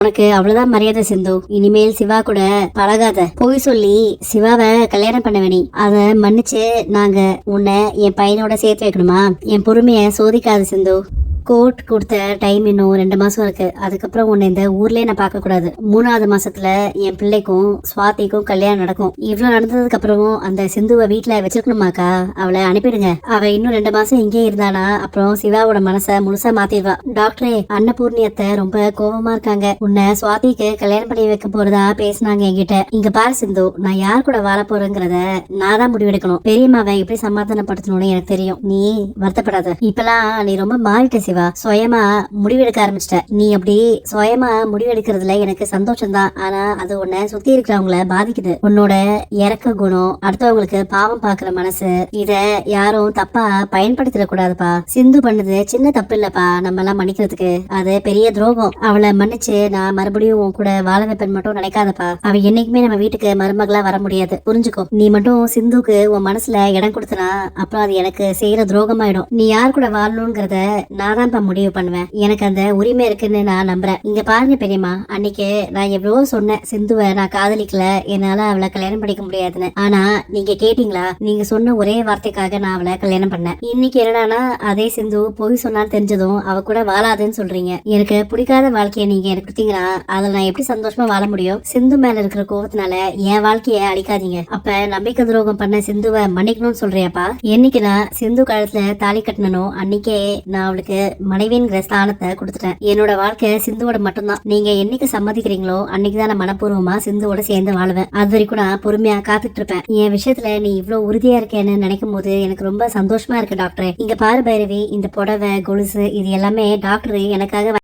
உனக்கு அவ்வளவுதான் மரியாதை சிந்து. இனிமேல் சிவா கூட பழகாத. போய் சொல்லி சிவாவை கல்யாணம் பண்ண வேணி. அத மன்னிச்சு நாங்க உன்னை என் பையனோட சேர்த்து வைக்கணுமா? என் பொறுமைய சோதிக்காத சிந்து. கோர்ட் கொடுத்த டைம் இன்னும் 2 மாசம் இருக்கு. அதுக்கப்புறம் உன்னை இந்த ஊர்லயே நான் பார்க்க கூடாது. 3வது மாசத்துல என் பிள்ளைக்கும் சுவாதிக்கும் கல்யாணம் நடக்கும். இவ்வளவு நடந்ததுக்கு அப்புறமும் அந்த சிந்துவை வீட்டுல வச்சிருக்கணுமாக்கா? அவளை அனுப்பிடுங்க. அவ இன்னும் 2 மாசம் இங்கே இருந்தானா அப்புறம் சிவாவோட மனசை முழுசா மாத்திடுவா. டாக்டரே, அன்னபூர்ணியத்தை ரொம்ப கோபமா இருக்காங்க. உன்னை சுவாதிக்கு கல்யாணம் பண்ணி வைக்க போறதா பேசினாங்க என்கிட்ட. இங்க பாரு சிந்து, நான் யார் கூட வாழ போறேங்கிறத நான் தான் முடிவெடுக்கணும். பெரியம்மாவை எப்படி சமாதானப்படுத்தணும்னு எனக்கு தெரியும். நீ வருத்தப்படாத. இப்பெல்லாம் நீ ரொம்ப மாறிட்ட சிவா. சுயமா முடிவெடுக்க ஆரம்பிச்சிட்ட. நீ அப்படி சுயமா முடிவெடுக்கிறதுல எனக்கு சந்தோஷம் தான். ஆனா அது உன்னை சுத்தி இருக்கிறவங்கள பாதிக்குது. உன்னோட இறக்க குணம், அடுத்தவங்களுக்கு பாவம் பாக்குற மனசு, இத யாரும் தப்பா பயன்படுத்திட கூடாதுப்பா. சிந்து பண்ணது சின்ன தப்பு இல்லப்பா. நம்ம எல்லாம் மன்னிக்கிறதுக்கு அது பெரிய துரோகம். அவளை மன்னிச்சு நான் மறுபடியும் உன் கூட வாழ வைப்பேன் மட்டும் நினைக்காதப்பா. அவ என்னைக்குமே நம்ம வீட்டுக்கு மருமகளா வர முடியாது. புரிஞ்சுக்கோ. நீ மட்டும் சிந்துக்கு உன் மனசுல இடம் கொடுத்தனா அப்புறம் அது எனக்கு செய்யற துரோகமாயிடும். நீ யார் கூட வாழணுங்கிறத நான் முடிவு பண்ணுவேன். எனக்கு அந்த உரிமை இருக்குன்னு நான் நம்புறேன். இங்க பாருங்க பெரியம்மா, அன்னைக்கு நான் எவ்வளவோ சொன்னேன் சிந்துவை நான் காதலிக்கல, என்னால அவளை கல்யாணம் பண்ணிக்க முடியாதுன்னு. ஆனா நீங்க கேட்டீங்களா? நீங்க சொன்ன ஒரே வார்த்தைக்காக நான் அவளை கல்யாணம் பண்ணேன். இன்னைக்கு என்னன்னா அதே சிந்து பொய் சொன்னான்னு தெரிஞ்சதும் அவ கூட வாழாதுன்னு சொல்றீங்க. எனக்கு பிடிக்காத வாழ்க்கையை நீங்க எனக்கு கொடுத்தீங்கன்னா அதில் நான் எப்படி சந்தோஷமா வாழ முடியும்? சிந்து மேல இருக்கிற கோபத்தினால என் வாழ்க்கைய அழிக்காதீங்க. அப்ப நம்பிக்கை துரோகம் பண்ண சிந்துவை மன்னிக்கணும்னு சொல்றியாப்பா? என்னைக்கு நான் சிந்து காலத்துல தாலி கட்டணும் அன்னைக்கே நான் அவளுக்கு மனைவிங்கிற ஸ்தானத்தை கொடுத்துட்டேன். என்னோட வாழ்க்கை சிந்துவோட மட்டும்தான். நீங்க என்னைக்கு சம்மதிக்கிறீங்களோ அன்னைக்குதான் நான் மனப்பூர்வமா சிந்துவோட சேர்ந்து வாழுவேன். அது வரைக்கும் நான் பொறுமையா காத்துட்டு இருப்பேன். என் விஷயத்துல நீ இவ்வளவு உறுதியா இருக்கேன்னு நினைக்கும் போது எனக்கு ரொம்ப சந்தோஷமா இருக்கு டாக்டர். இங்க பாரு பைரவி, இந்த புடவை கொலுசு இது எல்லாமே டாக்டர் எனக்காக